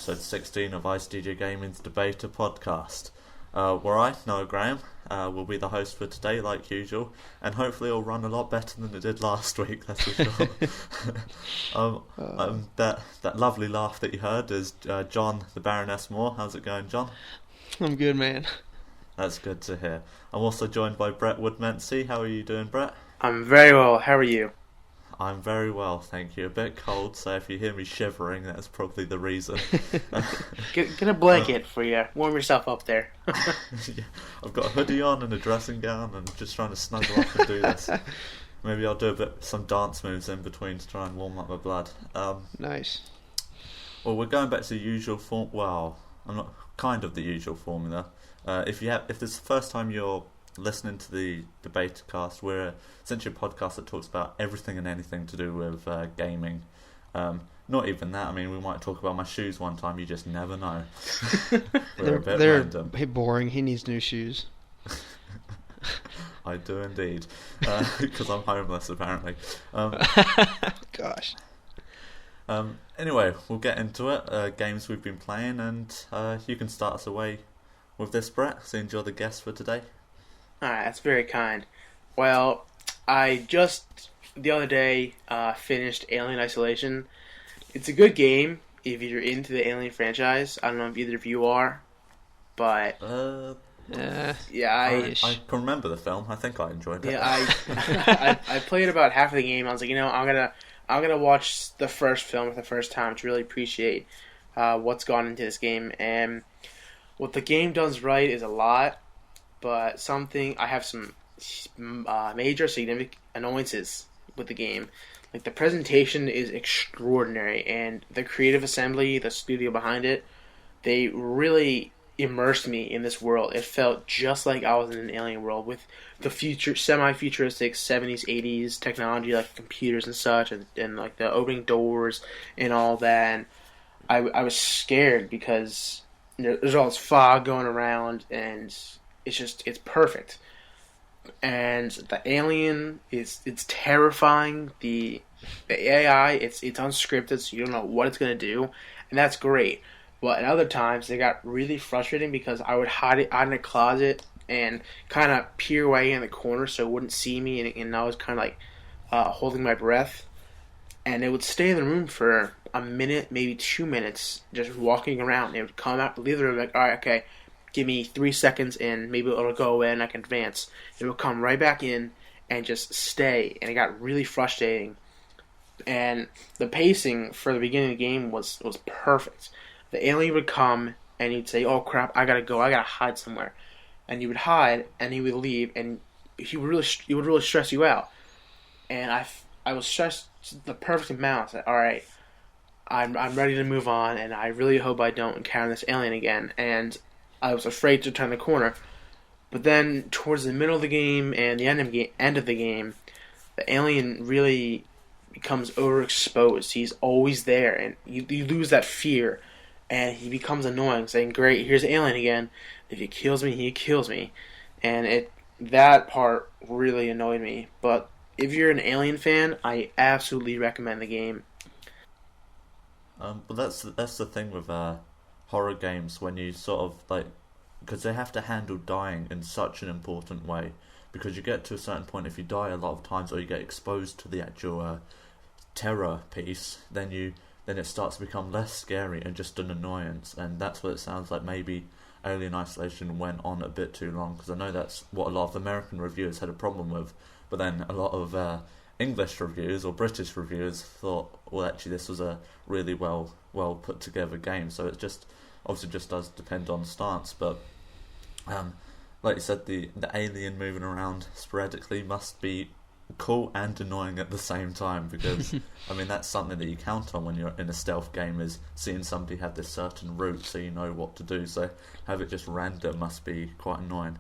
episode 16 of IceDJ Gaming's deBETA podcast. Where I, Noah Graham, will be the host for today, like usual, and hopefully it'll run a lot better than it did last week, that's for sure. That lovely laugh that you heard is John, the Baroness Moore. How's it going, John? I'm good, man. That's good to hear. I'm also joined by Brett Woodmency. How are you doing, Brett? I'm very well. How are you? I'm very well, thank you. A bit cold, so if you hear me shivering, that's probably the reason. Get a blanket for you. Warm yourself up there. Yeah, I've got a hoodie on and a dressing gown and just trying to snuggle up and do this. Maybe I'll do some dance moves in between to try and warm up my blood. Nice. Well, we're going back to the usual form. Well, I'm not kind of the usual formula. If this is the first time you're listening to the deBETA cast, we're essentially a podcast that talks about everything and anything to do with gaming. Not even that. I mean, we might talk about my shoes one time. You just never know. They're a bit random. Boring. He needs new shoes. I do indeed, because I'm homeless apparently. Gosh. Anyway, we'll get into it. Games we've been playing, and you can start us away with this, Brett, since you're the guest for today. Alright, that's very kind. Well, I just, the other day, finished Alien Isolation. It's a good game if you're into the Alien franchise. I don't know if either of you are, but... I can remember the film. I think I enjoyed it. Yeah, I played about half of the game. I was like, I'm gonna watch the first film for the first time to really appreciate what's gone into this game. And what the game does right is a lot, but I have some major significant annoyances with the game. Like, the presentation is extraordinary, and the creative assembly, the studio behind it, they really immersed me in this world. It felt just like I was in an alien world with the semi-futuristic 70s, 80s technology, like computers and such, and like the opening doors and all that. And I was scared because there's all this fog going around, and it's perfect. And the alien it's terrifying. The AI, it's unscripted, so you don't know what it's gonna do, and that's great. But at other times, they got really frustrating because I would hide in a closet and kind of peer away in the corner so it wouldn't see me, and I was kind of like holding my breath. And it would stay in the room for a minute, maybe 2 minutes, just walking around. It would come out, leave the room, like, all right, okay, give me 3 seconds, and maybe it'll go away and I can advance. It would come right back in and just stay, and it got really frustrating. And the pacing for the beginning of the game was perfect. The alien would come, and he'd say, oh crap, I gotta hide somewhere. And you would hide, and he would leave, and he would really stress you out. And I was stressed the perfect amount. I said, alright, I'm ready to move on, and I really hope I don't encounter this alien again. And I was afraid to turn the corner. But then, towards the middle of the game and the end of the game, the alien really becomes overexposed. He's always there, and you lose that fear, and he becomes annoying, saying, great, here's the alien again. If he kills me, he kills me. And that part really annoyed me. But if you're an Alien fan, I absolutely recommend the game. But that's the thing with horror games, when you sort of like, because they have to handle dying in such an important way. Because you get to a certain point, if you die a lot of times, or you get exposed to the actual terror piece, then it starts to become less scary and just an annoyance. And that's what it sounds like. Maybe Alien Isolation went on a bit too long, because I know that's what a lot of American reviewers had a problem with. But then a lot of English reviewers or British reviewers thought, well, actually this was a really well put together game. So it obviously does depend on stance. But like you said, the alien moving around sporadically must be cool and annoying at the same time, because I mean, that's something that you count on when you're in a stealth game, is seeing somebody have this certain route so you know what to do. So have it just random must be quite annoying.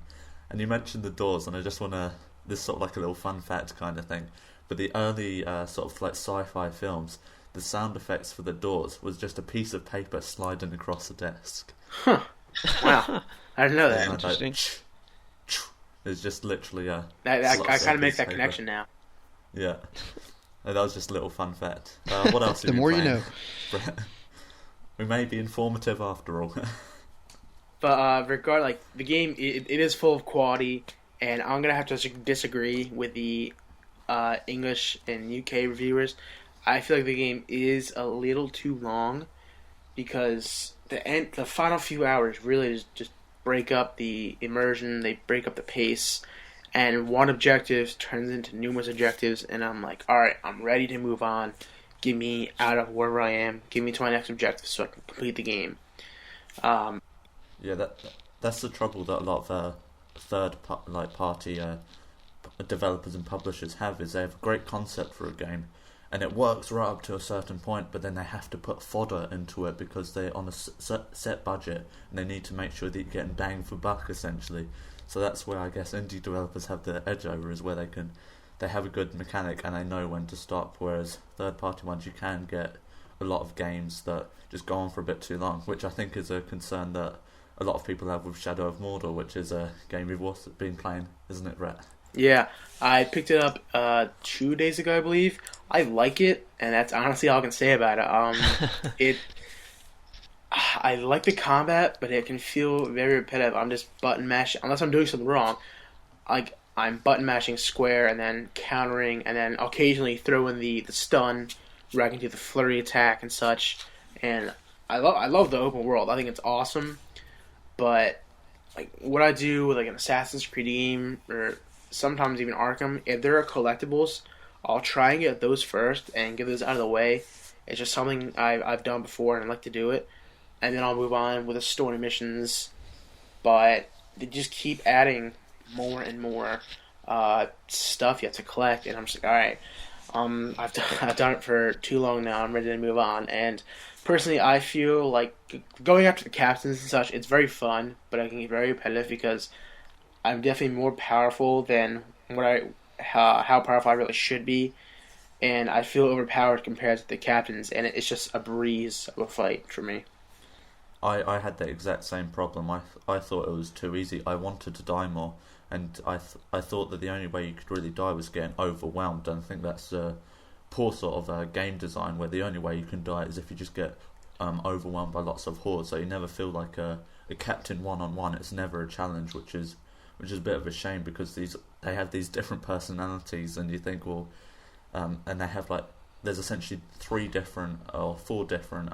And you mentioned the doors, and I just want to, this sort of like a little fun fact kind of thing, but the early sort of like sci-fi films, the sound effects for the doors was just a piece of paper sliding across the desk. Huh. Wow. I didn't know that. Interesting. It's just literally a... I kind of make that connection now. Yeah. That was just a little fun fact. What else? The more you know. We may be informative after all. But the game, it is full of quality, and I'm gonna have to disagree with the English and UK reviewers. I feel like the game is a little too long because the final few hours really just break up the immersion. They break up the pace, and one objective turns into numerous objectives. And I'm like, all right, I'm ready to move on. Get me out of wherever I am. Get me to my next objective so I can complete the game. Yeah, that's the trouble that a lot of party developers and publishers have, is they have a great concept for a game, and it works right up to a certain point, but then they have to put fodder into it because they're on a set budget, and they need to make sure that you're getting bang for buck, essentially. So that's where I guess indie developers have the edge over, is where they have a good mechanic and they know when to stop, whereas third-party ones, you can get a lot of games that just go on for a bit too long, which I think is a concern that a lot of people have with Shadow of Mordor, which is a game we've also been playing, isn't it, Brett? Yeah, I picked it up 2 days ago, I believe. I like it, and that's honestly all I can say about it. I like the combat, but it can feel very repetitive. I'm just button mashing, unless I'm doing something wrong. Like, I'm button mashing square and then countering, and then occasionally throw in the stun, where I can do the flurry attack and such. And I love the open world. I think it's awesome. But like what I do with like an Assassin's Creed game, or sometimes even Arkham, if there are collectibles, I'll try and get those first and get those out of the way. It's just something I've done before and I like to do it. And then I'll move on with the story missions. But they just keep adding more and more stuff you have to collect, and I'm just like, all right, I've done it for too long now. I'm ready to move on. And personally, I feel like going after the captains and such, it's very fun, but I can get very repetitive because I'm definitely more powerful than how powerful I really should be, and I feel overpowered compared to the captains, and it's just a breeze of a fight for me. I had the exact same problem. I thought it was too easy. I wanted to die more, and I thought that the only way you could really die was getting overwhelmed, and I think that's a poor sort of game design, where the only way you can die is if you just get overwhelmed by lots of hordes, so you never feel like a captain one-on-one. It's never a challenge, which is a bit of a shame, because they have these different personalities, and you think, well, and they have there's essentially 3 different or 4 different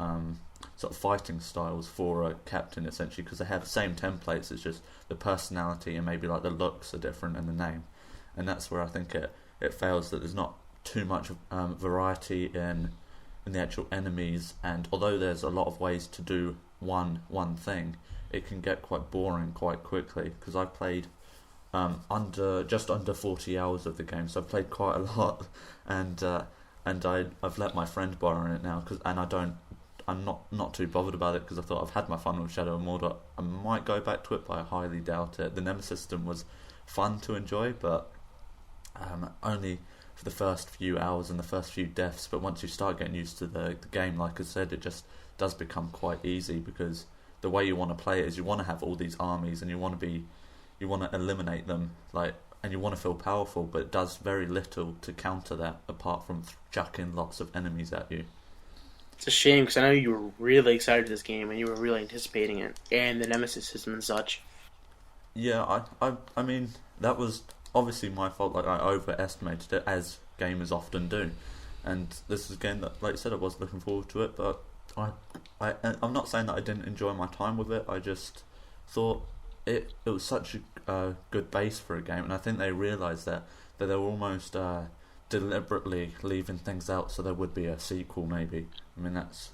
sort of fighting styles for a captain, essentially, because they have the same templates. It's just the personality and maybe the looks are different in the name, and that's where I think it fails, that there's not too much variety in the actual enemies. And although there's a lot of ways to do one thing, it can get quite boring quite quickly, because I played just under 40 hours of the game, so I've played quite a lot, and I've let my friend borrow it now, I'm not too bothered about it, because I thought I've had my fun with Shadow of Mordor. I might go back to it, but I highly doubt it. The Nemesis system was fun to enjoy, but only for the first few hours and the first few deaths. But once you start getting used to the game, like I said, it just does become quite easy, because the way you want to play it is you want to have all these armies, and you want to eliminate them, and you want to feel powerful, but it does very little to counter that, apart from chucking lots of enemies at you. It's a shame, because I know you were really excited for this game and you were really anticipating it, and the Nemesis system and such. Yeah, I mean, that was obviously my fault. I overestimated it, as gamers often do, and this is a game that, like I said, I was looking forward to it, but I'm not saying that I didn't enjoy my time with it. I just thought it was such a good base for a game, and I think they realised that they were almost deliberately leaving things out so there would be a sequel, maybe. I mean, that's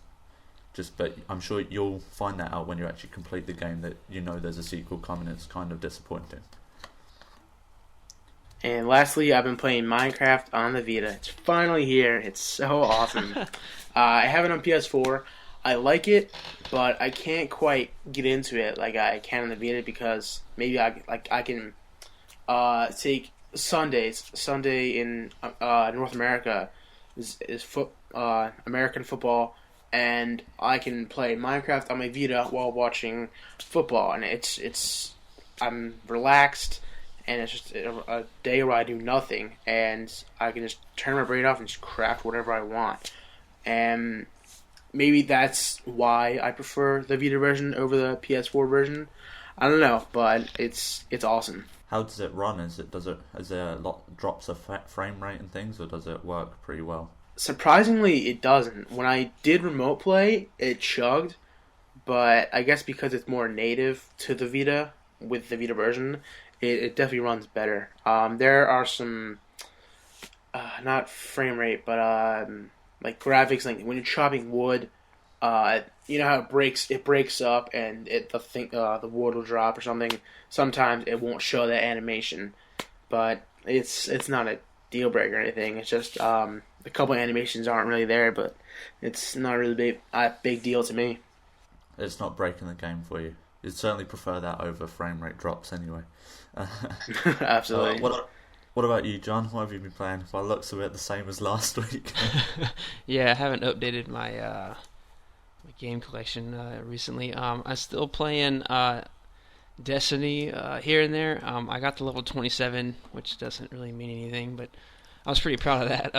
just, but I'm sure you'll find that out when you actually complete the game, that there's a sequel coming. It's kind of disappointing. And lastly, I've been playing Minecraft on the Vita. It's finally here. It's so awesome. I have it on PS4. I like it, but I can't quite get into it like I can on the Vita, because maybe I can take Sundays. Sunday in North America is American football, and I can play Minecraft on my Vita while watching football, and I'm relaxed, and it's just a day where I do nothing, and I can just turn my brain off and just craft whatever I want. And maybe that's why I prefer the Vita version over the PS4 version. I don't know, but it's awesome. How does it run? Is there a lot drops of frame rate and things, or does it work pretty well? Surprisingly, it doesn't. When I did remote play, it chugged, but I guess because it's more native to the Vita with the Vita version, it definitely runs better. There are some, not frame rate, but like graphics, like when you're chopping wood, you know how it breaks up and the wood will drop or something. Sometimes it won't show that animation, but it's not a deal breaker or anything. It's just a couple of animations aren't really there, but it's not really a big deal to me. It's not breaking the game for you. You'd certainly prefer that over frame rate drops anyway. Absolutely. What about you, John? What have you been playing? By the looks of it, the same as last week. Yeah, I haven't updated my my game collection recently. I'm still playing Destiny here and there. I got to level 27, which doesn't really mean anything, but I was pretty proud of that.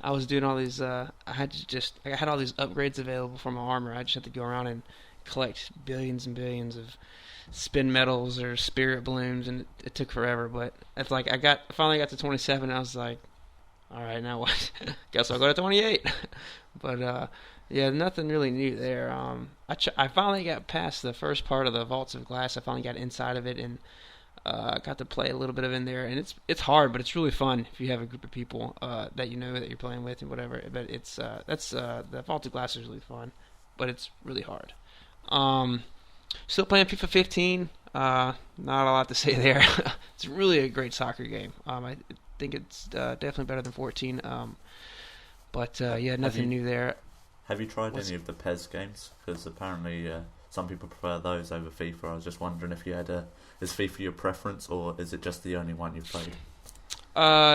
I was doing all these. I had all these upgrades available for my armor. I just had to go around and collect billions and billions of spin medals or spirit balloons, and it took forever. But it's like I finally got to 27. And I was like, all right, now what? Guess I'll go to 28. But yeah, nothing really new there. I finally got past the first part of the Vaults of Glass. I finally got inside of it and got to play a little bit of in there. And it's hard, but it's really fun if you have a group of people that you know that you're playing with and whatever. But it's the Vaults of Glass is really fun, but it's really hard. Still playing FIFA 15. Not a lot to say there. It's really a great soccer game. I think it's definitely better than 14. But yeah, nothing new there. Have you tried any of the PES games? Because apparently some people prefer those over FIFA. I was just wondering if you had is FIFA your preference, or is it just the only one you've played?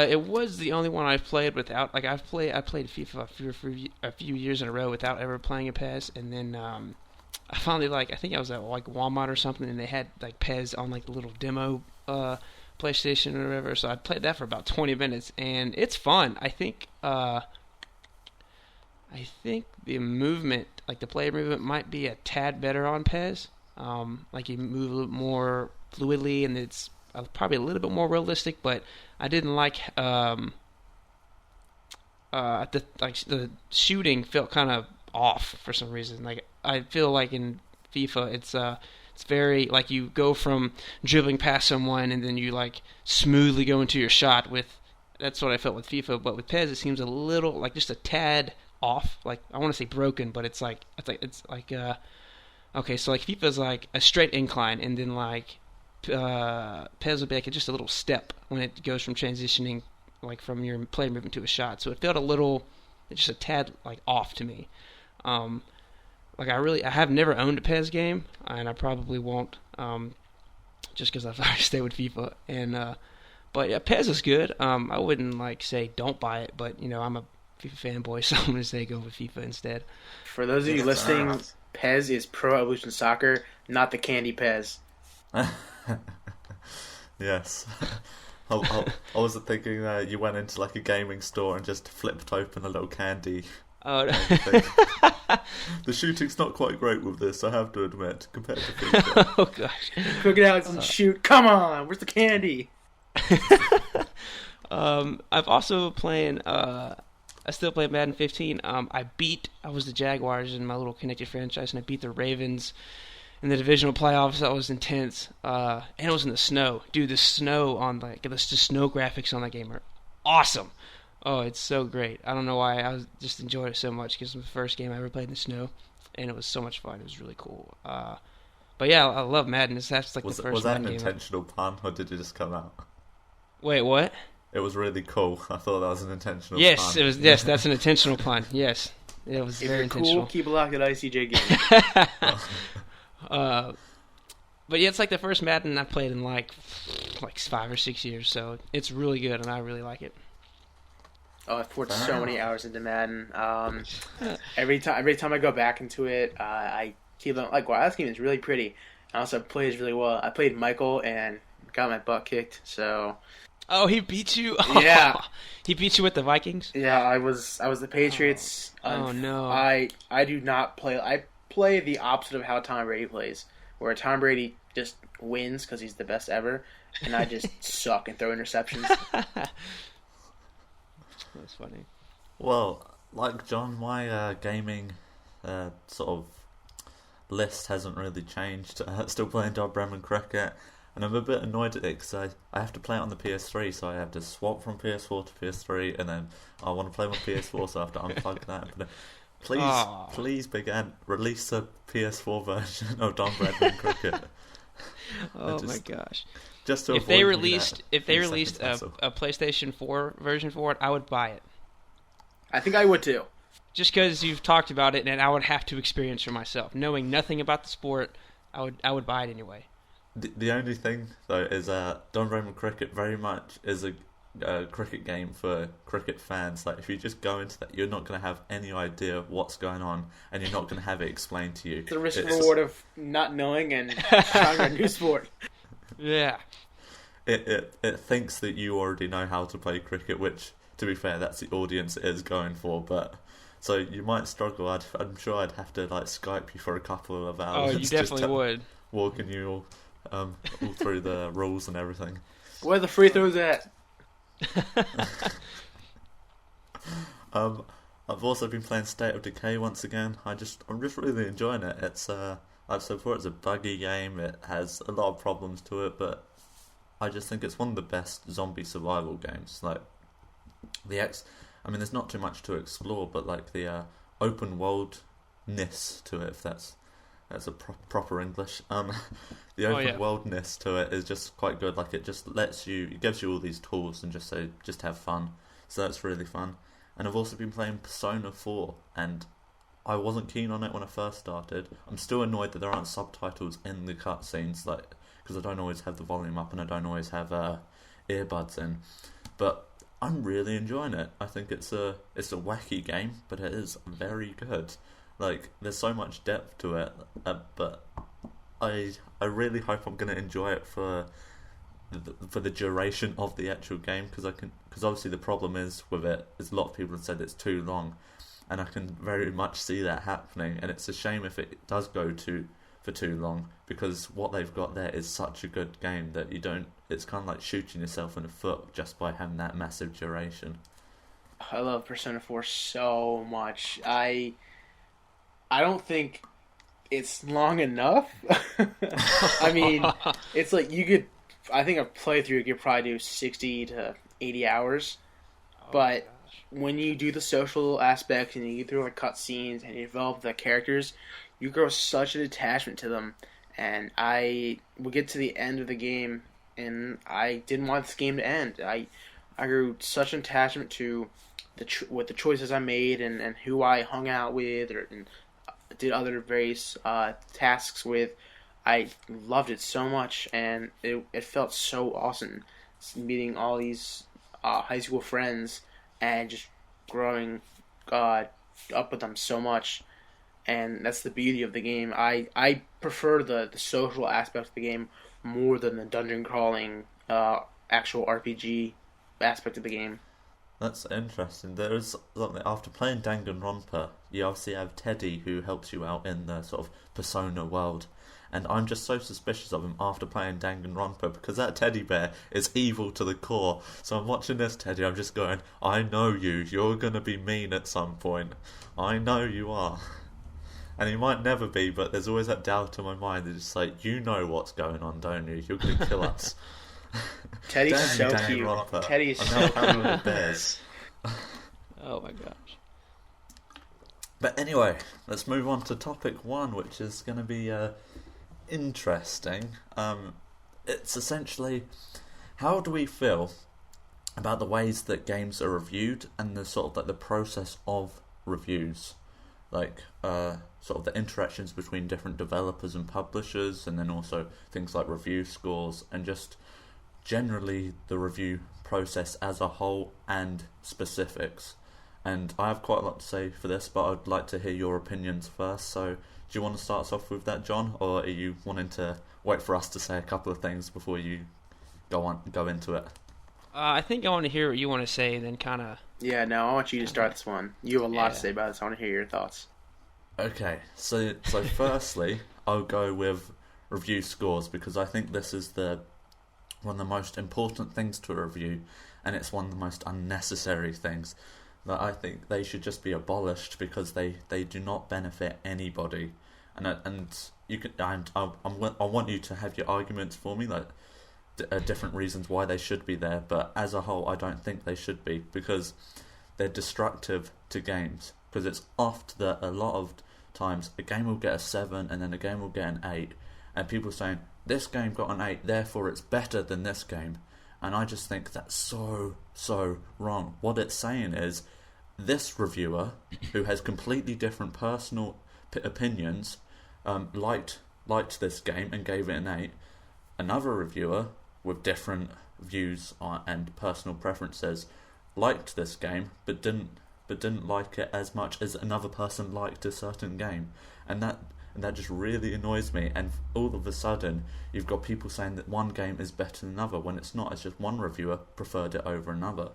It was the only one I've played without. Like I played FIFA for a few years in a row without ever playing a PES, and then I finally I think I was at like Walmart or something, and they had like PES on like the little demo PlayStation or whatever. So I played that for about 20 minutes, and it's fun. I think the movement, like the player movement, might be a tad better on PES. Like you move a little more fluidly, and it's probably a little bit more realistic. But I didn't like the shooting felt kind of off for some reason. Like I feel like in FIFA, it's very like you go from dribbling past someone and then you like smoothly go into your shot with. That's what I felt with FIFA, but with PES it seems a little like just a tad off. Like I want to say broken, but it's like okay, so like FIFA's like a straight incline, and then like PES would be like just a little step when it goes from transitioning like from your player movement to a shot. So it felt a little, just a tad like off to me. Like I have never owned a PES game, and I probably won't, just because I've already stayed with FIFA. And but yeah, PES is good. I wouldn't like say don't buy it, but you know I'm a FIFA fanboy, so I'm gonna say go with FIFA instead. For those of you listening, PES is Pro Evolution Soccer, not the candy PES. Yes. I wasn't thinking that you went into like a gaming store and just flipped open a little candy. Oh, no. The shooting's not quite great with this, I have to admit, compared to FIFA. Oh gosh. Cook it out and shoot. Come on, where's the candy? I've also playing. I still play Madden 15. I was the Jaguars in my little connected franchise, and I beat the Ravens in the divisional playoffs. That was intense. And it was in the snow. Dude, the snow on the snow graphics on that game are awesome. Oh, it's so great. I don't know why. Just enjoyed it so much because it was the first game I ever played in the snow, and it was so much fun. It was really cool. But yeah, I love Madden. That's like the first. Was that Madden an intentional pun, or did it just come out? Wait, what? It was really cool. I thought that was an intentional yes, pun. It was. Yes, that's an intentional pun. Yes, it was if very you're intentional. Cool, keep it locked at IceDJ Gaming. But yeah, it's like the first Madden I played in like 5 or 6 years, so it's really good, and I really like it. Oh, I've poured so many hours into Madden. Every time I go back into it, I keep on like, wow, this game is really pretty. I also plays really well. I played Michael and got my butt kicked. So Oh, he beat you. Yeah. He beat you with the Vikings. yeah, I was the Patriots. Oh, no. I do not play. I play the opposite of how Tom Brady plays, where Tom Brady just wins because he's the best ever, and I just suck and throw interceptions. That's funny. Well, like John, my gaming sort of list hasn't really changed. Still playing Goddamnit cricket, and I'm a bit annoyed at it because I have to play it on the PS3, so I have to swap from PS4 to PS3, and then I want to play my PS4, so I have to unplug that. But please, Big Ant, release a PS4 version of Goddamnit cricket. Oh my gosh! Just to if they avoid released a PlayStation 4 version for it, I would buy it. I think I would too. Just because you've talked about it, and I would have to experience for myself, knowing nothing about the sport, I would buy it anyway. The only thing though is Goddamnit cricket very much is a cricket game for cricket fans. Like if you just go into that, you're not going to have any idea what's going on, and you're not going to have it explained to you. The risk reward of not knowing and trying a new sport. Yeah. It thinks that you already know how to play cricket, which, to be fair, that's the audience it is going for. But so you might struggle. I'm sure I'd have to like Skype you for a couple of hours. Oh, you definitely would. Walking you all through the rules and everything. Where the free throws at? I've also been playing State of Decay once again. I'm just really enjoying it. It's I've said before, it's a buggy game. It has a lot of problems to it, but I just think it's one of the best zombie survival games. Like I mean, there's not too much to explore, but like the open worldness to it, if that's a proper English. The open worldness to it is just quite good. Like it just it gives you all these tools and just have fun. So that's really fun. And I've also been playing Persona 4, and I wasn't keen on it when I first started. I'm still annoyed that there aren't subtitles in the cutscenes, like because I don't always have the volume up and I don't always have earbuds in. But I'm really enjoying it. I think it's a wacky game, but it is very good. Like there's so much depth to it, but I really hope I'm going to enjoy it for the duration of the actual game, because obviously the problem is with it is a lot of people have said it's too long, and I can very much see that happening, and it's a shame if it does go for too long, because what they've got there is such a good game that it's kind of like shooting yourself in the foot just by having that massive duration. I love Persona 4 so much. I don't think it's long enough. I mean, it's like I think a playthrough you could probably do 60 to 80 hours. But when you do the social aspect and you get through like cutscenes and you develop the characters, you grow such an attachment to them. And I would get to the end of the game and I didn't want this game to end. I grew such an attachment to with the choices I made and who I hung out with and did other various tasks with. I loved it so much, and it felt so awesome meeting all these high school friends and just growing up with them so much. And that's the beauty of the game. I prefer the social aspect of the game more than the dungeon crawling actual RPG aspect of the game. That's interesting. There's something after playing Danganronpa, you obviously have Teddy who helps you out in the sort of Persona world, and I'm just so suspicious of him after playing Danganronpa because that teddy bear is evil to the core. So I'm watching this Teddy, I'm just going, I know you're gonna be mean at some point. I know you are. And he might never be, but there's always that doubt in my mind that it's like, you know what's going on, don't you? You're gonna kill us. Teddy's so cute. Teddy is so cute. Bears. Oh my gosh. But anyway, let's move on to topic 1, which is going to be interesting. It's essentially, how do we feel about the ways that games are reviewed and the sort of like the process of reviews, like sort of the interactions between different developers and publishers, and then also things like review scores and just generally the review process as a whole and specifics. And I have quite a lot to say for this, but I'd like to hear your opinions first. So do you want to start us off with that, John, or are you wanting to wait for us to say a couple of things before you go into it. I think I want to hear what you want to say, and then kind of. Yeah, no, I want you to start this one. You have a lot to say about this. I want to hear your thoughts. Okay, so firstly, I'll go with review scores because I think this is one of the most important things to a review, and it's one of the most unnecessary things that I think they should just be abolished because they do not benefit anybody, and you can I want you to have your arguments for me, like different reasons why they should be there, but as a whole I don't think they should be because they're destructive to games. Because it's oft that a lot of times a game will get a 7 and then a game will get an 8, and people saying this game got an 8 therefore it's better than this game, and I just think that's so wrong. What it's saying is this reviewer who has completely different personal opinions liked this game and gave it an 8. Another reviewer with different views and personal preferences liked this game but didn't like it as much as another person liked a certain game, and that just really annoys me. And all of a sudden you've got people saying that one game is better than another when it's not. It's just one reviewer preferred it over another.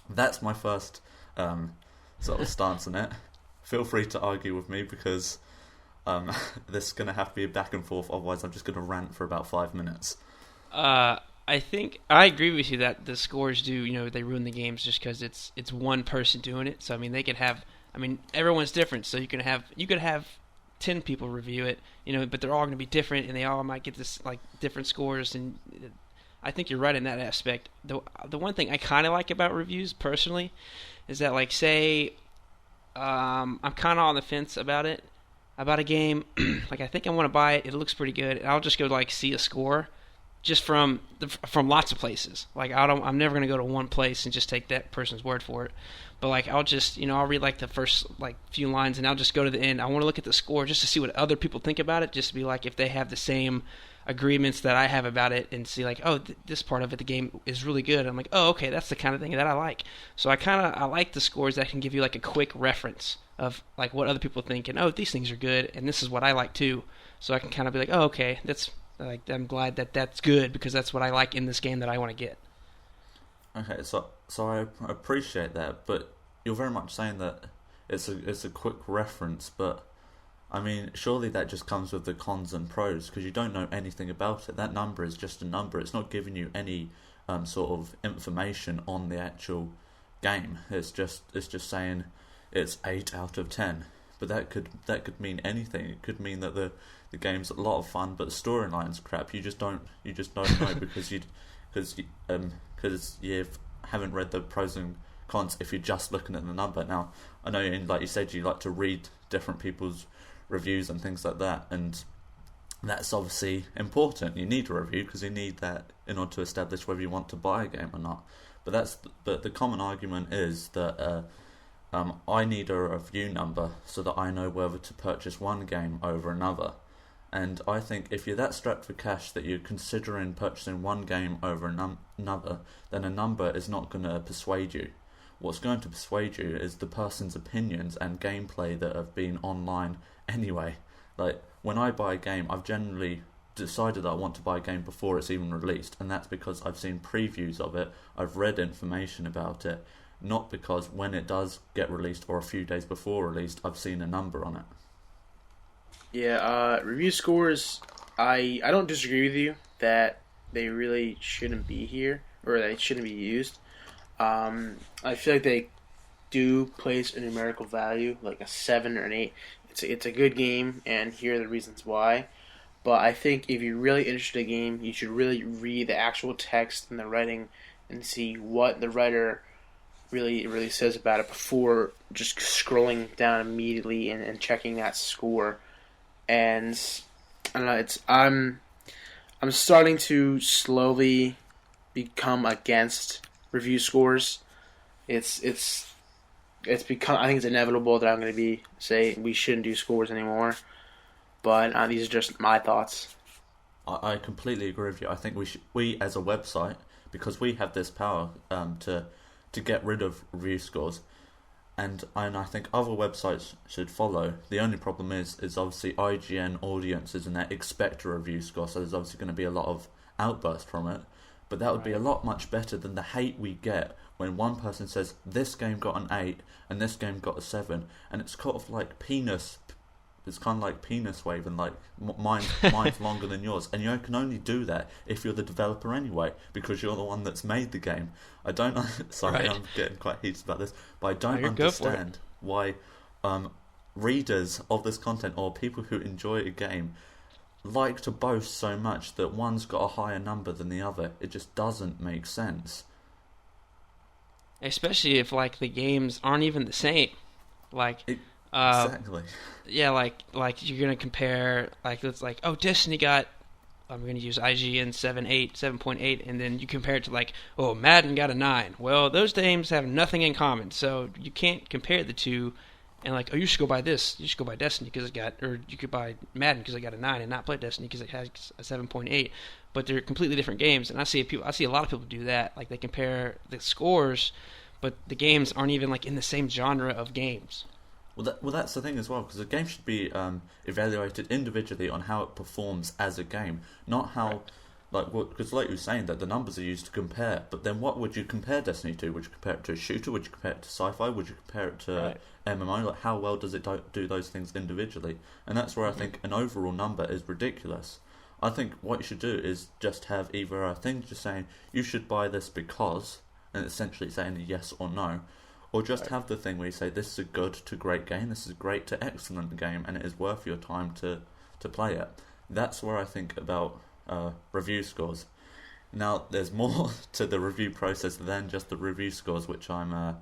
That's my first sort of stance on it. Feel free to argue with me because this is going to have to be a back and forth, otherwise I'm just going to rant for about 5 minutes. I think I agree with you that the scores do, they ruin the games just because it's one person doing it. So I mean, they could have, everyone's different. So you could have 10 people review it, but they're all going to be different, and they all might get this like different scores. And I think you're right in that aspect. The one thing I kind of like about reviews personally is that, like, say I'm kind of on the fence about a game. Like, I think I want to buy it. It looks pretty good. And I'll just go like see a score. Just from lots of places. Like, I'm never gonna go to one place and just take that person's word for it. But like, I'll just I'll read like the first like few lines, and I'll just go to the end. I want to look at the score just to see what other people think about it. Just to be like, if they have the same agreements that I have about it, and see like, oh, this part of it, the game is really good. I'm like, oh, okay, that's the kind of thing that I like. So I like the scores that can give you like a quick reference of like what other people think, and oh, these things are good, and this is what I like too. So I can kind of be like, oh, okay, I'm glad that that's good because that's what I like in this game that I want to get. Okay, so I appreciate that, but you're very much saying that it's a quick reference, but I mean, surely that just comes with the cons and pros because you don't know anything about it. That number is just a number. It's not giving you any sort of information on the actual game. It's just saying it's 8 out of 10. But that could mean anything. It could mean that the game's a lot of fun, but the storyline's crap. You just don't know because you haven't read the pros and cons. If you're just looking at the number. Now, I know, like you said, you like to read different people's reviews and things like that, and that's obviously important. You need a review because you need that in order to establish whether you want to buy a game or not. But the common argument is that. I need a review number so that I know whether to purchase one game over another. And I think if you're that strapped for cash that you're considering purchasing one game over another, then a number is not going to persuade you. What's going to persuade you is the person's opinions and gameplay that have been online anyway. Like, when I buy a game, I've generally decided that I want to buy a game before it's even released, and that's because I've seen previews of it, I've read information about it, not because when it does get released or a few days before released, I've seen a number on it. Yeah, review scores, I don't disagree with you that they really shouldn't be here, or that it shouldn't be used. I feel like they do place a numerical value, like a 7 or an 8. It's a good game, and here are the reasons why. But I think if you're really interested in a game, you should really read the actual text and the writing and see what the writer really says about it before just scrolling down immediately and checking that score. And I don't know, I'm starting to slowly become against review scores. It's become, I think it's inevitable that I'm going to say we shouldn't do scores anymore. But these are just my thoughts. I completely agree with you. I think we as a website, because we have this power to get rid of review scores, and I think other websites should follow. The only problem is obviously IGN audiences and they expect a review score, so there's obviously going to be a lot of outburst from it. But that would be a lot much better than the hate we get when one person says this game got an 8 and this game got a 7, and it's kind of like penis. It's kind of like penis waving, like mine's longer than yours, and you can only do that if you're the developer anyway, because you're the one that's made the game. I don't. Sorry, I'm getting quite heated about this, but I don't understand why readers of this content or people who enjoy a game like to boast so much that one's got a higher number than the other. It just doesn't make sense. Especially if like the games aren't even the same. Exactly. Yeah, like you're gonna compare, like it's like, oh, Destiny got, I'm gonna use IGN 7.8, and then you compare it to like, oh, Madden got a 9. Well, those games have nothing in common, so you can't compare the two. And like, oh, you should go buy this. You should go buy Destiny because it got, or you could buy Madden because it got a 9, and not play Destiny because it has a 7.8. But they're completely different games, and I see a lot of people do that. Like they compare the scores, but the games aren't even like in the same genre of games. Well, that's the thing as well, because a game should be evaluated individually on how it performs as a game, not how, because like you were saying, that the numbers are used to compare. But then, what would you compare Destiny to? Would you compare it to a shooter? Would you compare it to sci-fi? Would you compare it to MMO? Like, how well does it do those things individually? And that's where I think an overall number is ridiculous. I think what you should do is just have either a thing just saying you should buy this because, and essentially saying a yes or no. Or just have the thing where you say, this is a good to great game, this is a great to excellent game, and it is worth your time to play it. That's where I think about review scores. Now, there's more to the review process than just the review scores, which I'm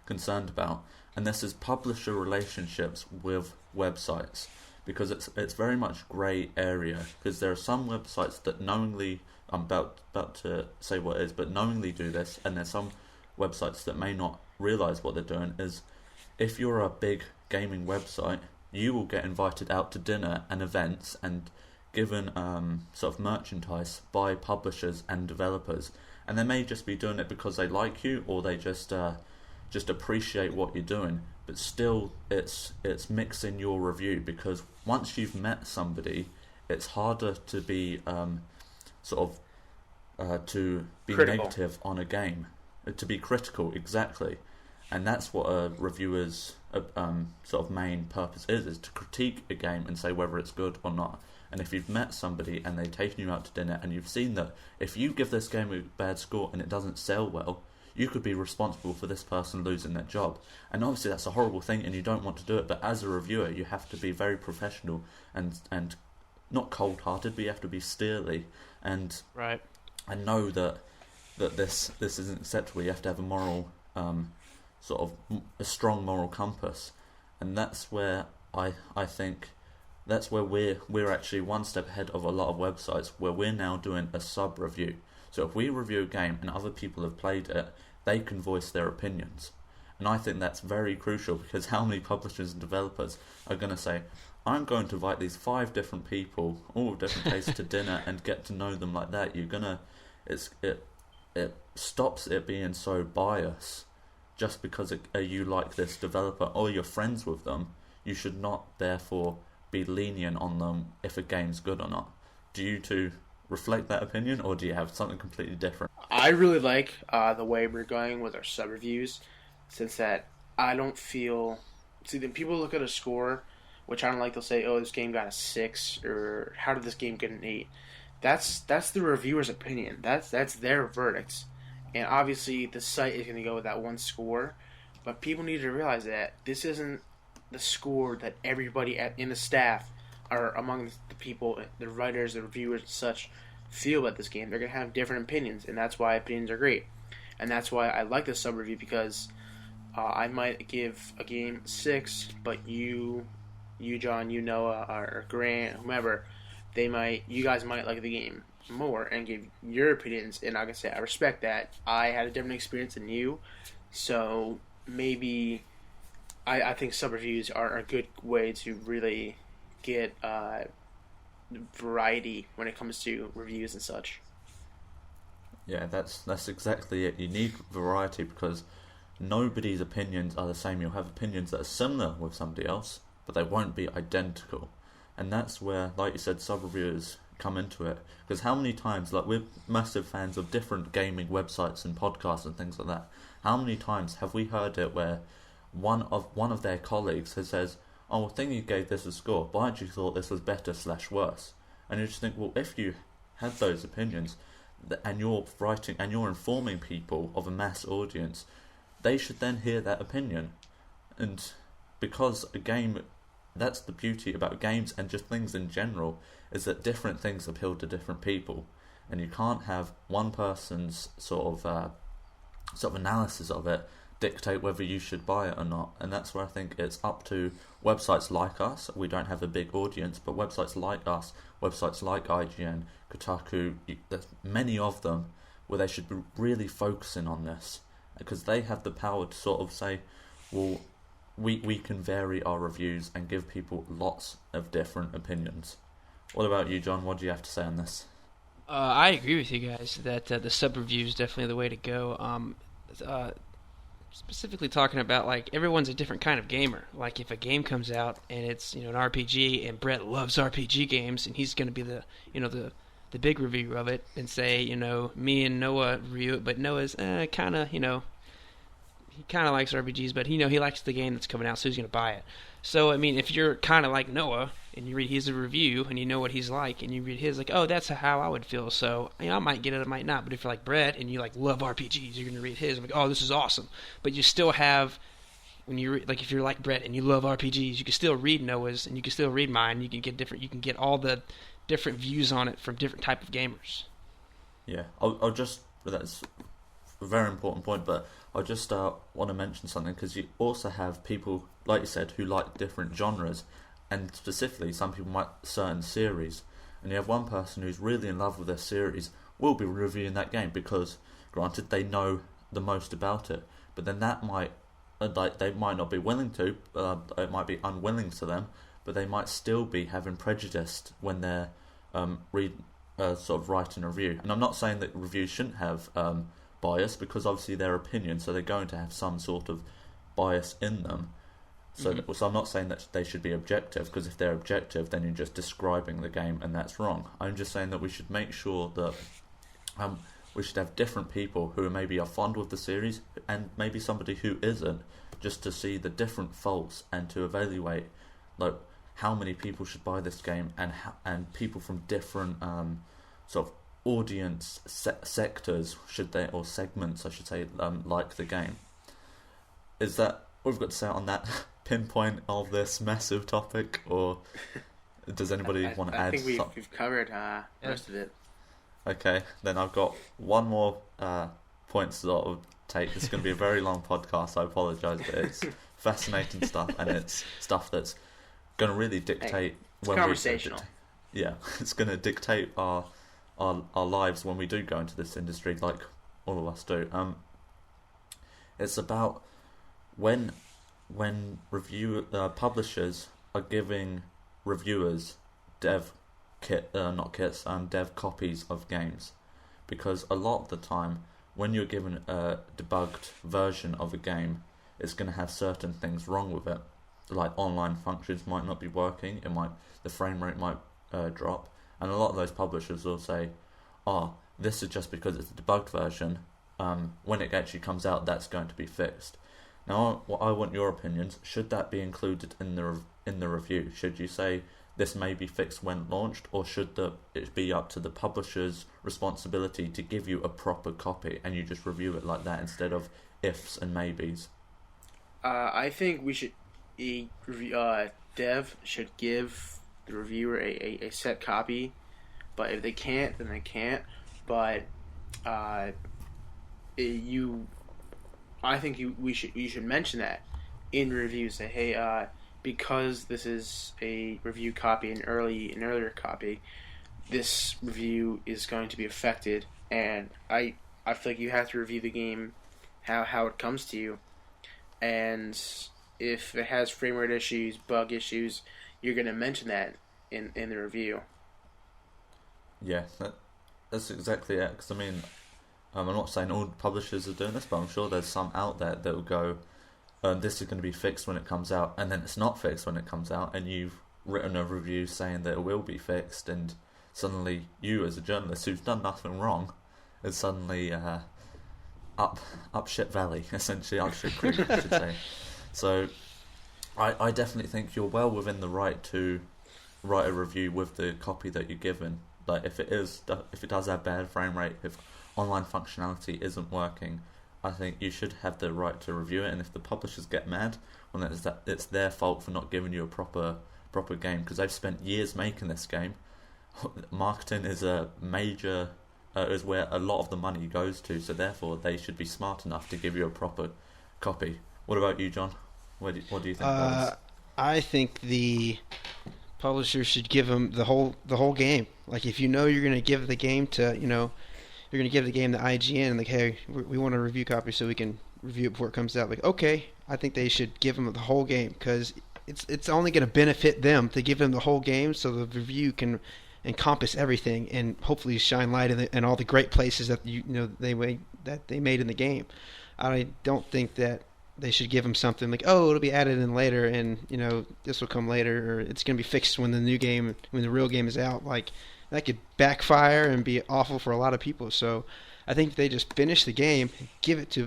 concerned about. And this is publisher relationships with websites, because it's very much grey area. Because there are some websites that knowingly, I'm about to say what it is, but knowingly do this, and there's some websites that may not realise what they're doing. Is if you're a big gaming website, you will get invited out to dinner and events and given sort of merchandise by publishers and developers, and they may just be doing it because they like you or they just appreciate what you're doing. But still, it's mixing your review, because once you've met somebody, it's harder to be to be critical. Negative on a game. To be critical, exactly, and that's what a reviewer's sort of main purpose is to critique a game and say whether it's good or not. And if you've met somebody and they've taken you out to dinner and you've seen that if you give this game a bad score and it doesn't sell well, you could be responsible for this person losing their job. And obviously that's a horrible thing and you don't want to do it, but as a reviewer you have to be very professional and not cold-hearted, but you have to be steely and know that this isn't acceptable. You have to have a moral, a strong moral compass, and that's where I think that's where we're actually one step ahead of a lot of websites, where we're now doing a sub review. So if we review a game and other people have played it, they can voice their opinions, and I think that's very crucial, because how many publishers and developers are going to say, I'm going to invite these 5 different people, all of different tastes, to dinner and get to know them like that? It stops it being so biased just because you like this developer or you're friends with them. You should not therefore be lenient on them if a game's good or not. Do you two reflect that opinion, or do you have something completely different? I really like the way we're going with our sub reviews, since that I don't feel. See, then people look at a score, which I don't like. They'll say, "Oh, this game got a 6," or "How did this game get an 8?" That's the reviewer's opinion. That's their verdict, and obviously the site is going to go with that one score. But people need to realize that this isn't the score that everybody in the staff or among the people, the writers, the reviewers, and such feel about this game. They're going to have different opinions, and that's why opinions are great. And that's why I like this sub review, because I might give a game 6, but you John, you Noah, or Grant, whomever, you guys might like the game more and give your opinions, and like I say, I respect that. I had a different experience than you, so maybe I think sub reviews are a good way to really get variety when it comes to reviews and such. Yeah, that's exactly it. You need variety, because nobody's opinions are the same. You'll have opinions that are similar with somebody else, but they won't be identical. And that's where, like you said, sub-reviewers come into it. Because how many times, like, we're massive fans of different gaming websites and podcasts and things like that. How many times have we heard it where one of their colleagues has says, "Oh, well, Thingy gave this a score, but I actually thought this was better/worse." And you just think, well, if you have those opinions, and you're writing and you're informing people of a mass audience, they should then hear that opinion. And because a game, that's the beauty about games and just things in general, is that different things appeal to different people, and you can't have one person's sort of analysis of it dictate whether you should buy it or not. And that's where I think it's up to websites like us. We don't have a big audience, but websites like us, websites like IGN, Kotaku, there's many of them where they should be really focusing on this, because they have the power to sort of say, well, we can vary our reviews and give people lots of different opinions. What about you, John? What do you have to say on this? I agree with you guys that the sub review is definitely the way to go. Specifically talking about, like, everyone's a different kind of gamer. Like, if a game comes out and it's, you know, an RPG, and Brett loves RPG games, and he's going to be the, you know, the big reviewer of it, and say, you know, me and Noah review it, but Noah's kind of, you know, he kind of likes RPGs, but he likes the game that's coming out, so he's going to buy it. So, I mean, if you're kind of like Noah, and you read his review, and you know what he's like, and you read his, like, oh, that's how I would feel, so, you know, I might get it, I might not. But if you're like Brett, and you, like, love RPGs, you're going to read his, and like, oh, this is awesome. But you still have, when you read, like, if you're like Brett, and you love RPGs, you can still read Noah's, and you can still read mine, you can get all the different views on it from different type of gamers. Yeah, I'll just, that's a very important point, but I just want to mention something, because you also have people, like you said, who like different genres, and specifically some people might certain series, and you have one person who's really in love with their series will be reviewing that game because, granted, they know the most about it, but then that might, like, they might not be willing to, it might be unwilling to them, but they might still be having prejudice when they're sort of writing a review. And I'm not saying that reviews shouldn't have bias, because obviously they're opinions, so they're going to have some sort of bias in them. So, so I'm not saying that they should be objective, because if they're objective, then you're just describing the game, and that's wrong. I'm just saying that we should make sure that we should have different people who maybe are fond with the series, and maybe somebody who isn't, just to see the different faults and to evaluate, like, how many people should buy this game, and people from different sort of audience sectors should they, or segments I should say, like the game. Is that what we've got to say on that pinpoint of this massive topic, or does anybody want to add something? I think we've covered most of it. Okay, then I've got one more point to sort of take. This is going to be a very long podcast, I apologise, but it's fascinating stuff, and it's stuff that's going to really dictate it's conversational. Yeah, it's going to dictate our lives when we do go into this industry, like all of us do. It's about when publishers are giving reviewers dev copies of games, because a lot of the time when you're given a debugged version of a game, it's going to have certain things wrong with it, like online functions might not be working, the frame rate might drop, and a lot of those publishers will say, oh, this is just because it's a debugged version, when it actually comes out that's going to be fixed. Now, I want your opinions. Should that be included in the review? Should you say this may be fixed when launched, or should it be up to the publisher's responsibility to give you a proper copy and you just review it like that instead of ifs and maybes? I think we should. Dev should give the reviewer a set copy, but if they can't, then they can't. But I think you should mention that in reviews. Say, hey, because this is a review copy, an earlier copy, this review is going to be affected, and I feel like you have to review the game how it comes to you, and if it has frame rate issues, bug issues, you're going to mention that in the review. Yeah, that's exactly it. Because I mean, I'm not saying all publishers are doing this, but I'm sure there's some out there that will go, this is going to be fixed when it comes out, and then it's not fixed when it comes out, and you've written a review saying that it will be fixed, and suddenly you as a journalist who's done nothing wrong is suddenly up shit valley, essentially, up shit creek, I should say. So I definitely think you're well within the right to write a review with the copy that you're given. Like if it does have bad frame rate, if online functionality isn't working, I think you should have the right to review it. And if the publishers get mad, well, it's their fault for not giving you a proper game, because they've spent years making this game. Marketing is a major is where a lot of the money goes to, so therefore they should be smart enough to give you a proper copy. What about you, John? What do you think? I think the publisher should give them the whole game. Like if you know you're going to give the game to, you're going to give the game to IGN, like, hey, we want a review copy so we can review it before it comes out. Like, okay, I think they should give them the whole game, because it's only going to benefit them to give them the whole game, so the review can encompass everything and hopefully shine light in all the great places that they made in the game. I don't think that they should give them something like, oh, it'll be added in later, and this will come later, or it's going to be fixed when the real game is out. Like that could backfire and be awful for a lot of people. So I think if they just finish the game, give it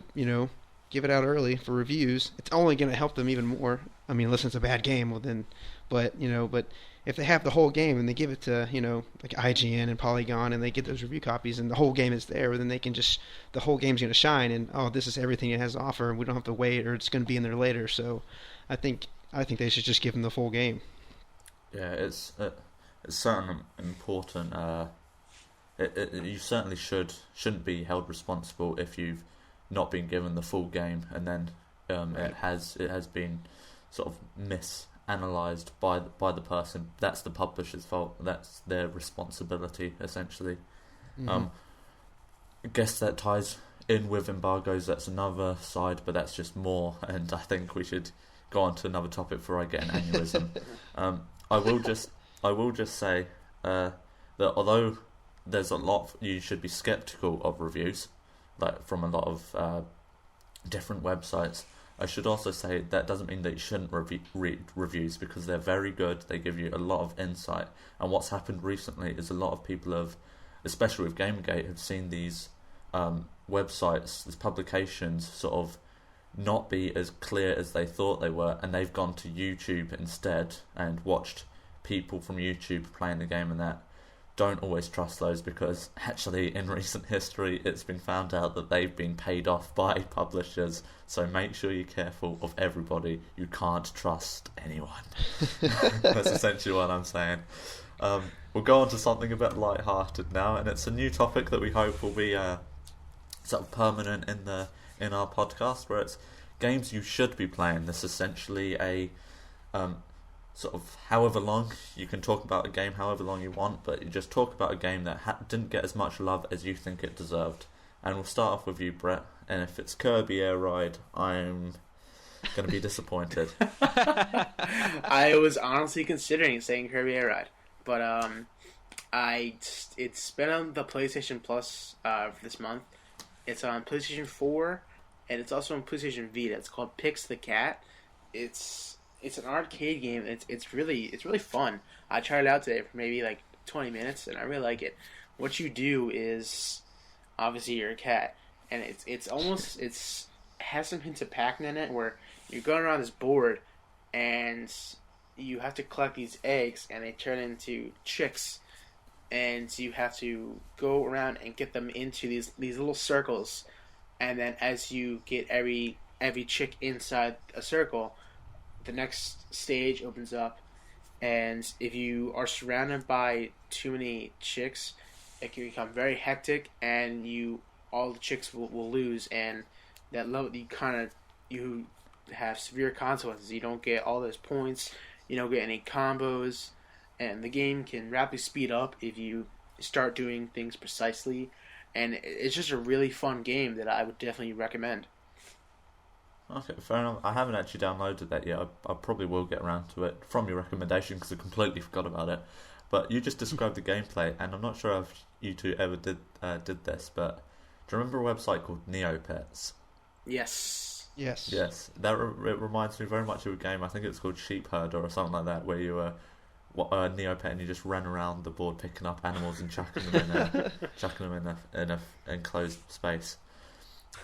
out early for reviews, it's only going to help them even more. I mean, unless it's a bad game, well then, but if they have the whole game and they give it to, like IGN and Polygon, and they get those review copies and the whole game is there, then the whole game's going to shine, and this is everything it has to offer, and we don't have to wait, or it's going to be in there later. So I think they should just give them the full game. Yeah, it's certainly important. You certainly shouldn't be held responsible if you've not been given the full game, and then it has been sort of misanalyzed by the person. That's the publisher's fault. That's their responsibility, essentially. Mm-hmm. I guess that ties in with embargoes. That's another side, but that's just more. And I think we should go on to another topic before I get an aneurysm. I will just say that although there's a lot, you should be skeptical of reviews, like from a lot of different websites. I should also say that doesn't mean that you shouldn't read reviews, because they're very good. They give you a lot of insight. And what's happened recently is a lot of people have, especially with Gamergate, have seen these websites, these publications, sort of not be as clear as they thought they were, and they've gone to YouTube instead and watched people from YouTube playing the game, and that. Don't always trust those, because actually in recent history it's been found out that they've been paid off by publishers. So make sure you're careful of everybody. You can't trust anyone. That's essentially what I'm saying. We'll go on to something a bit light-hearted now, and it's a new topic that we hope will be sort of permanent in our podcast, where it's games you should be playing. This is essentially a sort of however long you can talk about a game, however long you want, but you just talk about a game that didn't get as much love as you think it deserved. And we'll start off with you, Brett. And if it's Kirby Air Ride, I'm going to be disappointed. I was honestly considering saying Kirby Air Ride, but it's been on the PlayStation Plus this month. It's on PlayStation 4, and it's also on PlayStation Vita. It's called Pix the Cat. It's an arcade game. It's really fun. I tried it out today for maybe like 20 minutes, and I really like it. What you do is, obviously you're a cat, and it has some hints of Pac-Man in it, where you're going around this board, and you have to collect these eggs, and they turn into chicks, and you have to go around and get them into these little circles, and then as you get every chick inside a circle, the next stage opens up, and if you are surrounded by too many chicks, it can become very hectic, and all the chicks will lose, and that level you have severe consequences. You don't get all those points, you don't get any combos, and the game can rapidly speed up if you start doing things precisely, and it's just a really fun game that I would definitely recommend. Okay, fair enough. I haven't actually downloaded that yet. I probably will get around to it from your recommendation, because I completely forgot about it. But you just described the gameplay, and I'm not sure if you two ever did this, but do you remember a website called Neopets? Yes. Yes. It reminds me very much of a game. I think it's called Sheep Herder or something like that, where you Neopet, and you just run around the board picking up animals and chucking them in a enclosed space.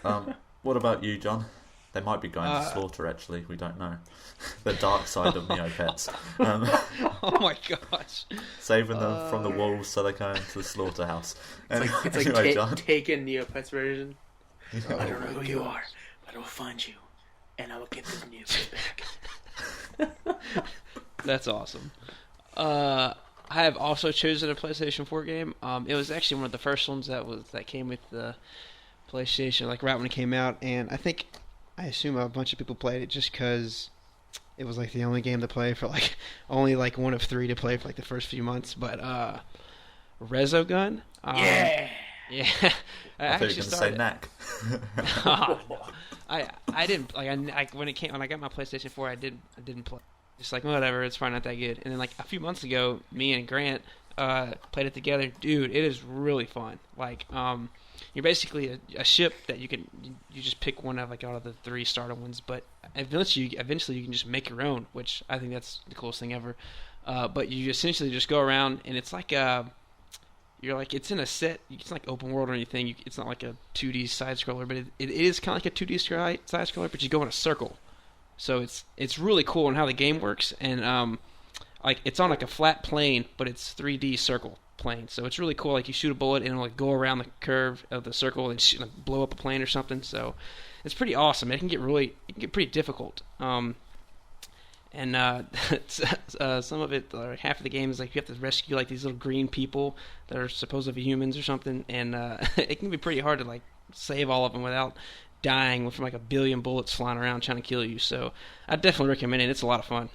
What about you, John? They might be going to slaughter, actually. We don't know. The dark side of Neopets. Oh my gosh. Saving them from the wolves so they go into the slaughterhouse. It's like Taken Neopets version. I don't know who you are, but I will find you, and I will get this Neopets back. That's awesome. I have also chosen a PlayStation 4 game. It was actually one of the first ones that came with the PlayStation, like right when it came out, and I assume a bunch of people played it just because it was like the only game to play for like only like one of 3 to play for like the first few months. But Resogun, yeah. I thought you were going to say Knack. I didn't like when I got my PlayStation 4. I didn't play. Just like whatever, it's probably not that good. And then like a few months ago, me and Grant played it together. Dude, it is really fun. Like you're basically a ship that you just pick one of like out of the 3 starter ones, but eventually you can just make your own, which I think that's the coolest thing ever. But you essentially just go around, and it's like you're like, it's in a set. It's not like open world or anything. It's not like a 2D side scroller, but it is kind of like a 2D side scroller, but you go in a circle. So it's really cool on how the game works, and like it's on like a flat plane, but it's 3D circle plane. So it's really cool. Like you shoot a bullet and it'll like go around the curve of the circle and like blow up a plane or something. So it's pretty awesome. It can get pretty difficult. And some of it, or half of the game, is like you have to rescue like these little green people that are supposed to be humans or something, and it can be pretty hard to like save all of them without dying from like a billion bullets flying around trying to kill you. So I definitely recommend it. It's a lot of fun.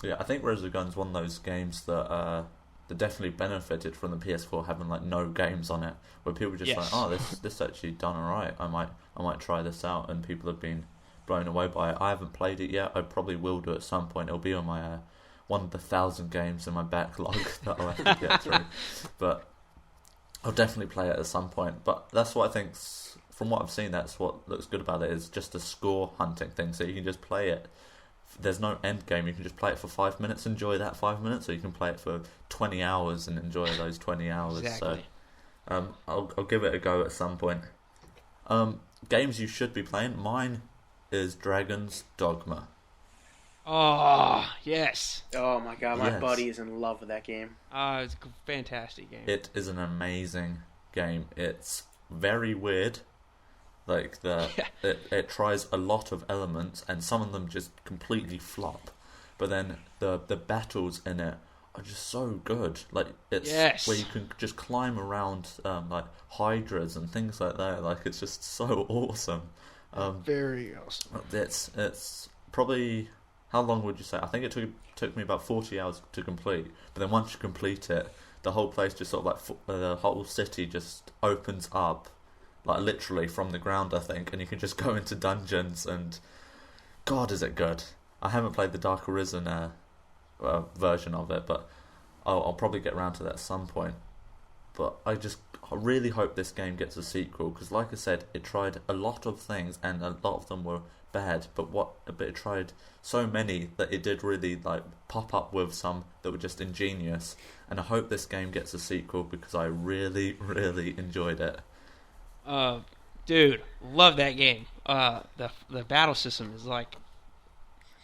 Yeah, I think Resogun's one of those games that definitely benefited from the PS4 having like no games on it, where people just like, oh, this actually done alright. I might try this out, and people have been blown away by it. I haven't played it yet. I probably will do at some point. It'll be on my one of the 1,000 games in my backlog that I'll have to get through. But I'll definitely play it at some point. But that's what I think. From what I've seen, that's what looks good about it, is just a score hunting thing. So you can just play it. There's no end game. You can just play it for 5 minutes, enjoy that 5 minutes, or you can play it for 20 hours and enjoy those 20 hours. Exactly. So I'll give it a go at some point. Games you should be playing. Mine is Dragon's Dogma. Oh, yes. Oh my god, my buddy is in love with that game. It's a fantastic game. It is an amazing game. It's very weird. Like it tries a lot of elements, and some of them just completely flop. But then the battles in it are just so good. Like it's where you can just climb around like hydras and things like that. Like it's just so awesome. Very awesome. It's probably, how long would you say? I think it took me about 40 hours to complete. But then once you complete it, the whole place just sort of like the whole city just opens up. Like literally from the ground, I think, and you can just go into dungeons, and God, is it good. I haven't played the Dark Arisen version of it, but I'll probably get around to that at some point. But I really hope this game gets a sequel, because like I said, it tried a lot of things, and a lot of them were bad, but it tried so many that it did really like pop up with some that were just ingenious, and I hope this game gets a sequel, because I really, really enjoyed it. Dude, love that game. The battle system is like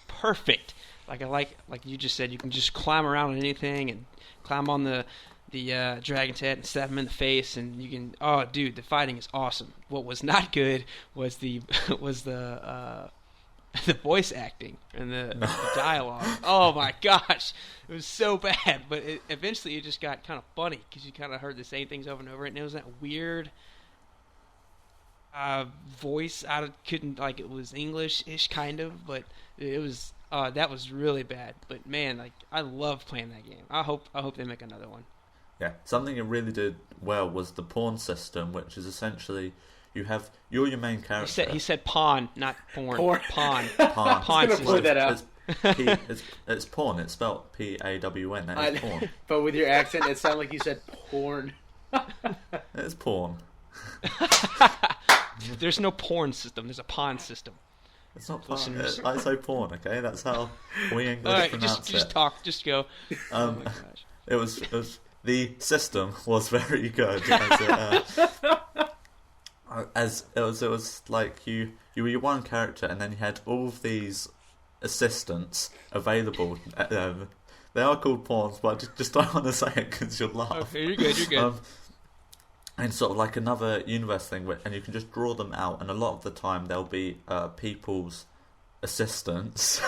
perfect. Like you just said, you can just climb around on anything and climb on the dragon's head and stab him in the face, and you can. Oh, dude, the fighting is awesome. What was not good was the voice acting and the dialogue. Oh my gosh, it was so bad. But eventually, it just got kind of funny because you kind of heard the same things over and over, and it was that weird. Voice couldn't, like, it was English-ish kind of, but it was that was really bad. But man, like, I love playing that game. I hope they make another one. Yeah, something it really did well was the pawn system, which is essentially you're your main character. He said pawn, not porn. Pawn. Pawn system. Put that out. It's pawn. It's spelled P-A-W-N. That is pawn. But with your accent, it sounded like you said porn. It's pawn. There's no porn system. There's a pawn system. It's not porn. Listeners. I say porn. Okay, that's how we English All right, pronounce just it. talk, just go. Oh my gosh. It was the system was very good. As it was like you were your one character, and then you had all of these assistants available. They are called pawns, but I just don't want to say it because you'll laugh. Okay, you're good. You're good. And sort of like another universe thing, and you can just draw them out, and a lot of the time they'll be people's assistants,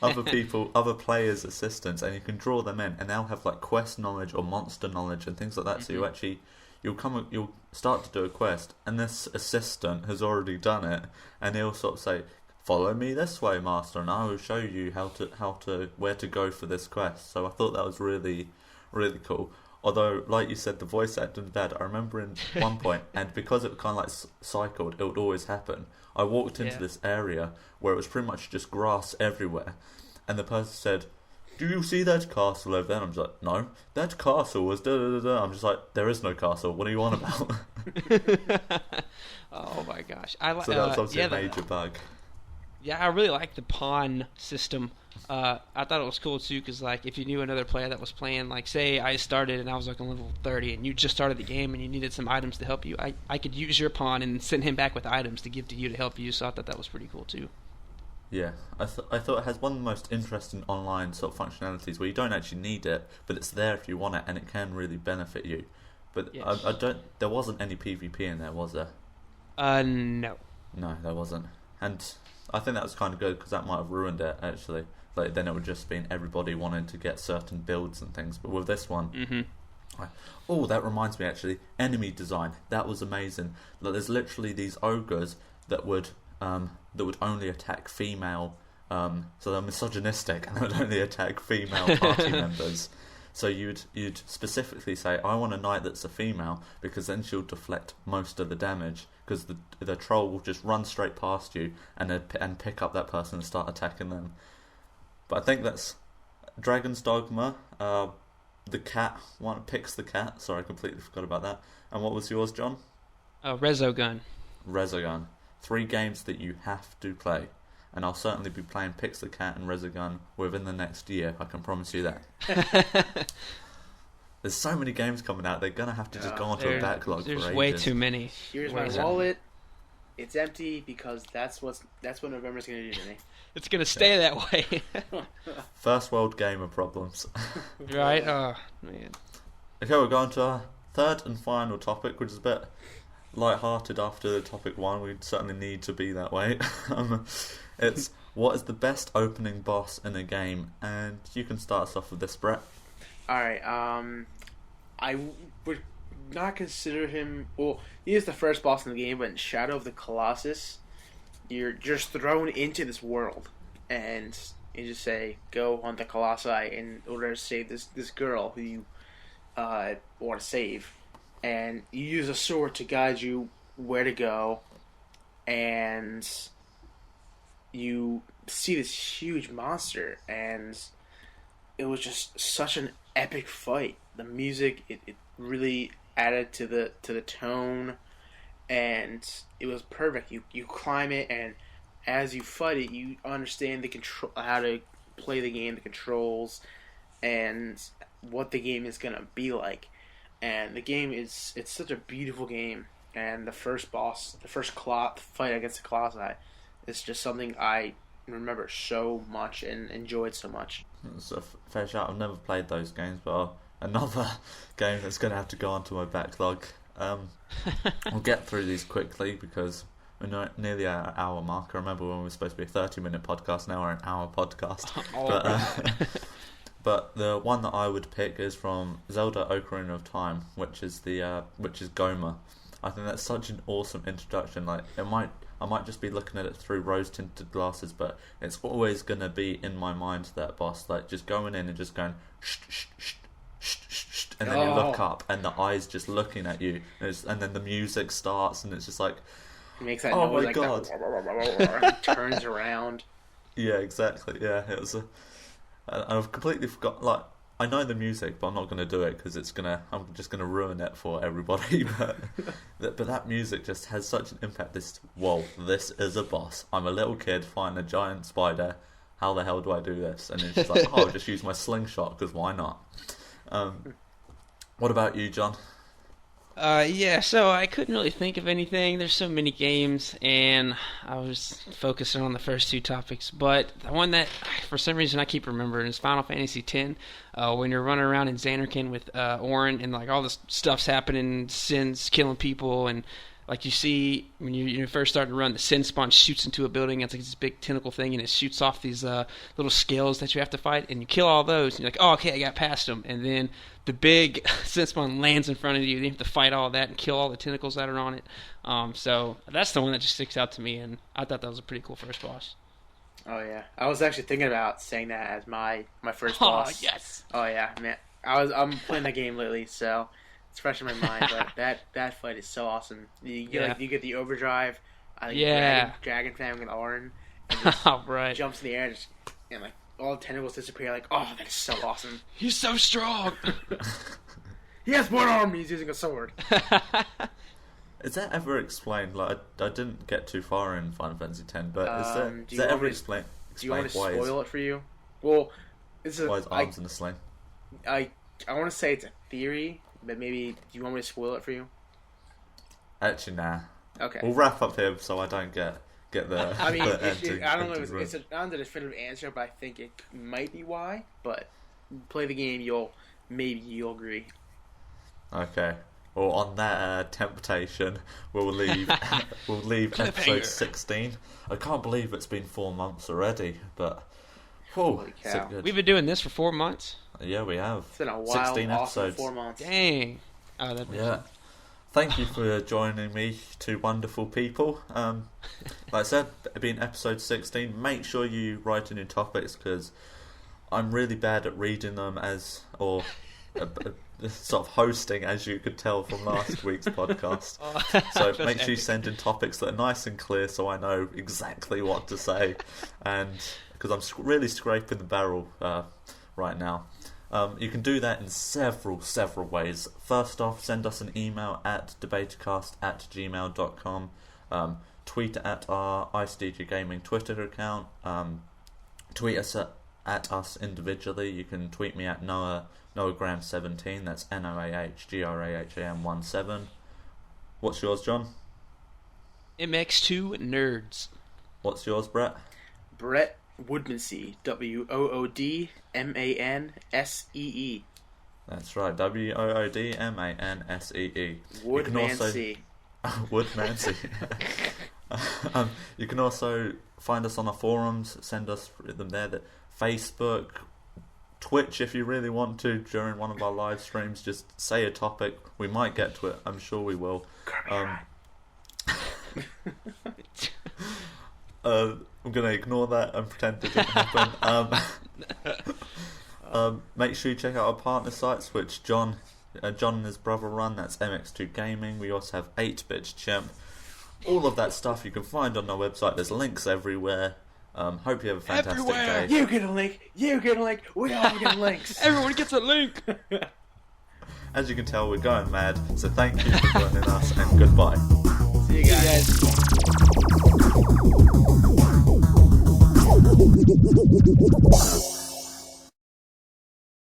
other players' assistants, and you can draw them in, and they'll have like quest knowledge or monster knowledge and things like that. So you'll start to do a quest, and this assistant has already done it, and he'll sort of say, "Follow me this way, master, and I will show you where to go for this quest." So I thought that was really, really cool. Although, like you said, the voice acting was bad. I remember in one point, and because it kind of like cycled, it would always happen. I walked into this area where it was pretty much just grass everywhere, and the person said, "Do you see that castle over there?" And I'm just like, "No, that castle was da da da da." I'm just like, "There is no castle. What are you on about?" Oh my gosh! So that was obviously a major bug. Yeah, I really like the pawn system. I thought it was cool too, because like if you knew another player that was playing, like say I started and I was like on level 30, and you just started the game and you needed some items to help you, I could use your pawn and send him back with items to give to you to help you. So I thought that was pretty cool too. Yeah, I thought it has one of the most interesting online sort of functionalities where you don't actually need it, but it's there if you want it, and it can really benefit you. But Yes. there wasn't any PvP in there, was there? No. No, there wasn't. And I think that was kind of good because that might have ruined it, actually. Like, then it would just been everybody wanting to get certain builds and things. But with this one... Oh, that reminds me, actually. Enemy design. That was amazing. Like, there's literally these ogres that would only attack female... so they're misogynistic, and they would only attack female party members. So you'd specifically say, "I want a knight that's a female," because then she'll deflect most of the damage, because the troll will just run straight past you and pick up that person and start attacking them. But I think that's Dragon's Dogma. The cat one picks the cat. Sorry, I completely forgot about that. And what was yours, John? Resogun. Resogun. 3 games that you have to play. And I'll certainly be playing Pix the Cat and Resogun within the next year. I can promise you that. There's so many games coming out. They're gonna have to just go onto a backlog. There's for ages. way too many. Here's my wallet. It's empty because that's what November's gonna do to me. It's gonna stay that way. First world gamer problems. Right? Oh man. Okay, we're going to our third and final topic, which is a bit light-hearted after the topic 1. We certainly need to be that way. It's what is the best opening boss in a game, and you can start us off with this, Brett. Alright, I would not consider him... Well, he is the first boss in the game, but in Shadow of the Colossus, you're just thrown into this world, and you just say, go hunt the Colossi in order to save this girl who you want to save. And you use a sword to guide you where to go, and you see this huge monster, and it was just such an epic fight. The music, it really added to the tone, and it was perfect. You climb it, and as you fight it, you understand how to play the game, the controls, and what the game is gonna be like. And the game it's such a beautiful game, and the first boss, the first fight against the Colossi, is just something I remember so much and enjoyed so much. It's a fair shout. I've never played those games, but another game that's going to have to go onto my backlog. We'll get through these quickly because we're nearly at our hour mark. I remember when we were supposed to be a 30-minute podcast, now we're an hour podcast. But the one that I would pick is from Zelda Ocarina of Time, which is Goma. I think that's such an awesome introduction. Like I might just be looking at it through rose-tinted glasses, but it's always gonna be in my mind, that boss. Like just going in and just going shh, shh, shh, shh, shh, shh, and then you look up and the eyes just looking at you, and then the music starts and it's just like, it makes that oh noise, my like god, that, turns around. Yeah, exactly. Yeah, it was. And I've completely forgot. Like I know the music, but I'm not going to do it because I'm just going to ruin it for everybody. But that music just has such an impact. This is a boss. I'm a little kid fighting a giant spider. How the hell do I do this? And it's just like, I'll just use my slingshot because why not? What about you, John? Yeah, so I couldn't really think of anything. There's so many games, and I was focusing on the first two topics. But the one that, for some reason, I keep remembering is Final Fantasy X. When you're running around in Xanarkand with Auron, and like all this stuff's happening, Sin's killing people, and like you see when you first start to run, the Sin spawn shoots into a building. It's like this big tentacle thing, and it shoots off these little scales that you have to fight, and you kill all those. And you're like, oh, okay, I got past them, and then the big Sin spawn lands in front of you. You have to fight all that and kill all the tentacles that are on it. So that's the one that just sticks out to me, and I thought that was a pretty cool first boss. Oh yeah, I was actually thinking about saying that as my first boss. Oh yes. Oh yeah, man. I'm playing that game lately, so it's fresh in my mind. But that fight is so awesome. You get the overdrive. Dragon Fang and Auron, and just right. jumps in the air, and like all the tentacles disappear. Like, oh, that is so awesome. He's so strong. He has one arm. He's using a sword. Is that ever explained? Like, I didn't get too far in Final Fantasy X, but is that ever explained? Do you want me to spoil it for you? Well, why his arms in the sling? I want to say it's a theory, but maybe do you want me to spoil it for you? Actually, nah. Okay. We'll wrap up here so I don't get the. I mean, the I don't know. It's not a definitive answer, but I think it might be why. But play the game, you'll agree. Okay. Well, on that temptation, we'll leave episode 16. I can't believe it's been 4 months already, but holy cow. We've been doing this for 4 months. Yeah, we have. It's been a wild, 16 awesome episodes. 4 months. Dang. Oh, that makes sense. Thank you for joining me, two wonderful people. Like I said, being episode 16, make sure you write in your topics because I'm really bad at reading them sort of hosting, as you could tell from last week's podcast. So make sure you send in topics that are nice and clear so I know exactly what to say. And because I'm really scraping the barrel right now. You can do that in several ways. First off, send us an email at deBETacast@gmail.com. Tweet at our IceDJ Gaming Twitter account. Tweet us at us individually. You can tweet me at NoahGraham17. That's NoahGraham17. What's yours, John? MX2 Nerds. What's yours, Brett? Brett Woodmansee. WOODMANSEE. That's right. WOODMANSEE. Woodmansee. Woodmansee. You can also find us on our forums. Send us them there. Facebook, Twitch, if you really want to during one of our live streams. Just say a topic. We might get to it. I'm sure we will. I'm going to ignore that and pretend it didn't happen. Make sure you check out our partner sites, which John and his brother run. That's MX2 Gaming. We also have 8-Bit Chimp. All of that stuff you can find on our website. There's links everywhere. Hope you have a fantastic day. You get a link. We all get links. Everyone gets a link. As you can tell, we're going mad. So thank you for joining us and goodbye. See you guys.